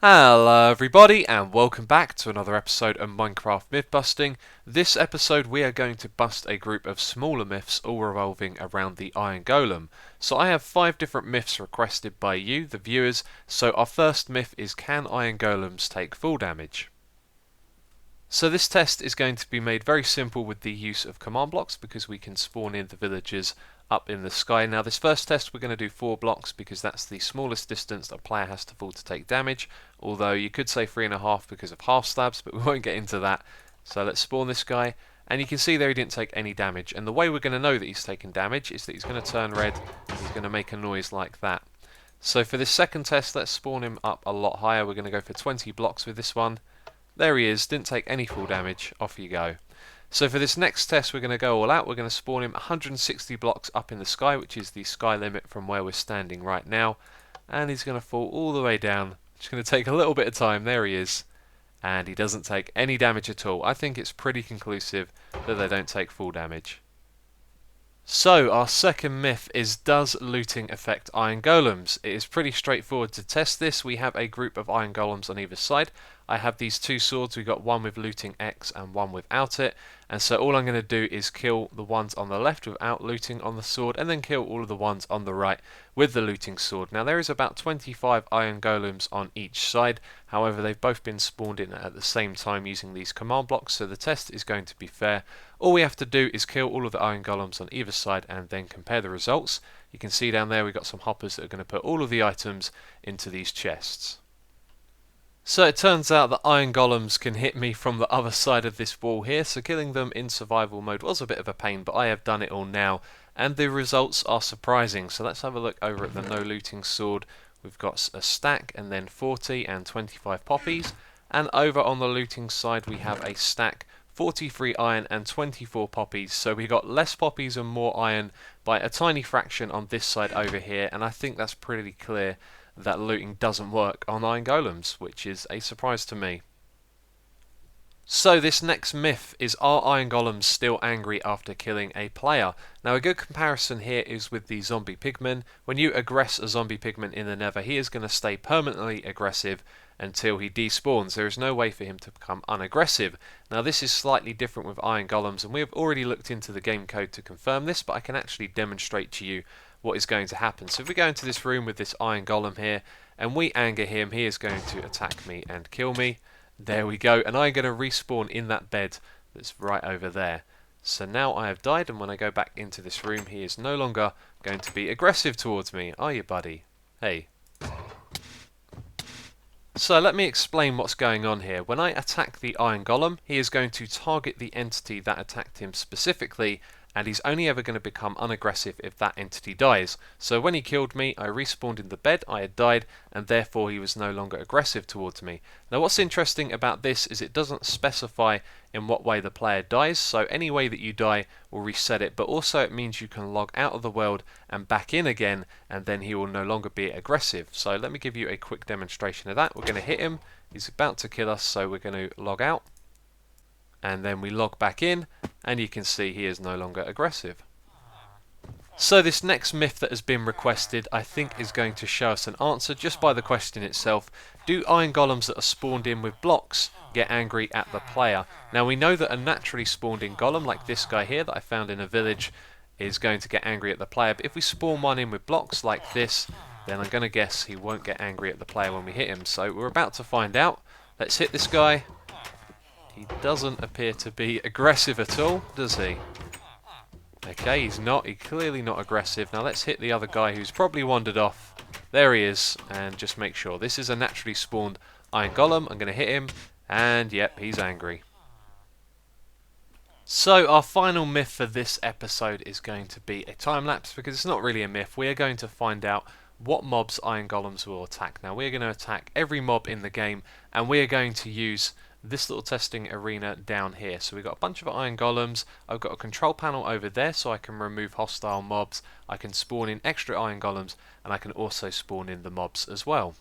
Hello everybody and welcome back to another episode of Minecraft Myth Busting. This episode we are going to bust a group of smaller myths all revolving around the Iron Golem. So I have 5 different myths requested by you, the viewers. So our first myth is, can Iron Golems take full damage? So this test is going to be made very simple with the use of command blocks because we can spawn in the villagers up in the sky. Now this first test we're going to do 4 blocks because that's the smallest distance a player has to fall to take damage, although you could say 3.5 because of half slabs, but we won't get into that. So let's spawn this guy, and you can see there he didn't take any damage, and the way we're going to know that he's taken damage is that he's going to turn red and he's going to make a noise like that. So for this second test, let's spawn him up a lot higher. We're going to go for 20 blocks with this one. There he is, didn't take any full damage, off you go. So for this next test we're going to go all out. We're going to spawn him 160 blocks up in the sky, which is the sky limit from where we're standing right now. And he's going to fall all the way down. It's going to take a little bit of time. There he is. And he doesn't take any damage at all. I think it's pretty conclusive that they don't take full damage. So our second myth is, does looting affect Iron Golems? It is pretty straightforward to test this. We have a group of Iron Golems on either side. I have these 2 swords. We've got one with looting X and one without it. And so all I'm going to do is kill the ones on the left without looting on the sword, and then kill all of the ones on the right with the looting sword. Now there is about 25 Iron Golems on each side. However, they've both been spawned in at the same time using these command blocks, so the test is going to be fair. All we have to do is kill all of the Iron Golems on either side and then compare the results. You can see down there we've got some hoppers that are going to put all of the items into these chests. So it turns out that Iron Golems can hit me from the other side of this wall here, so killing them in survival mode was a bit of a pain, but I have done it all now, and the results are surprising. So let's have a look over at the no looting sword. We've got a stack and then 40 and 25 poppies, and over on the looting side we have a stack, 43 iron and 24 poppies. So we got less poppies and more iron by a tiny fraction on this side over here, and I think that's pretty clear that looting doesn't work on Iron Golems, which is a surprise to me. So this next myth is, are Iron Golems still angry after killing a player? Now a good comparison here is with the zombie pigman. When you aggress a zombie pigman in the nether, he is going to stay permanently aggressive until he despawns. There is no way for him to become unaggressive. Now this is slightly different with Iron Golems, and we have already looked into the game code to confirm this, but I can actually demonstrate to you what is going to happen. So if we go into this room with this Iron Golem here and we anger him, he is going to attack me and kill me. There we go, and I'm going to respawn in that bed that's right over there. So now I have died, and when I go back into this room he is no longer going to be aggressive towards me. Are you, buddy? Hey. So let me explain what's going on here. When I attack the Iron Golem, he is going to target the entity that attacked him specifically, and he's only ever going to become unaggressive if that entity dies. So when he killed me, I respawned in the bed, I had died, and therefore he was no longer aggressive towards me. Now what's interesting about this is it doesn't specify in what way the player dies, so any way that you die will reset it, but also it means you can log out of the world and back in again, and then he will no longer be aggressive. So let me give you a quick demonstration of that. We're going to hit him, he's about to kill us, so we're going to log out. And then we log back in, and you can see he is no longer aggressive. So this next myth that has been requested, I think is going to show us an answer just by the question itself. Do Iron Golems that are spawned in with blocks get angry at the player? Now we know that a naturally spawned in golem, like this guy here that I found in a village, is going to get angry at the player. But if we spawn one in with blocks like this, then I'm going to guess he won't get angry at the player when we hit him. So we're about to find out. Let's hit this guy. He doesn't appear to be aggressive at all, does he? Okay, he's not. He's clearly not aggressive. Now let's hit the other guy who's probably wandered off. There he is, and just make sure. This is a naturally spawned Iron Golem. I'm going to hit him, and yep, he's angry. So our final myth for this episode is going to be a time lapse, because it's not really a myth. We are going to find out what mobs Iron Golems will attack. Now we're going to attack every mob in the game, and we are going to use this little testing arena down here. So we've got a bunch of Iron Golems. I've got a control panel over there so I can remove hostile mobs. I can spawn in extra Iron Golems, and I can also spawn in the mobs as well.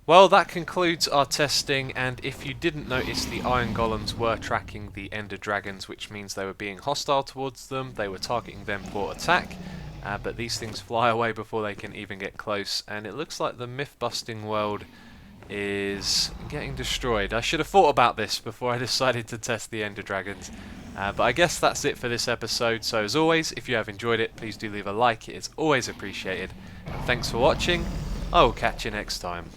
Well, that concludes our testing, and if you didn't notice, the Iron Golems were tracking the Ender Dragons, which means they were being hostile towards them, they were targeting them for attack, but these things fly away before they can even get close, and it looks like the myth-busting world is getting destroyed. I should have thought about this before I decided to test the Ender Dragons, but I guess that's it for this episode. So as always, if you have enjoyed it, please do leave a like, it is always appreciated, and thanks for watching. I will catch you next time.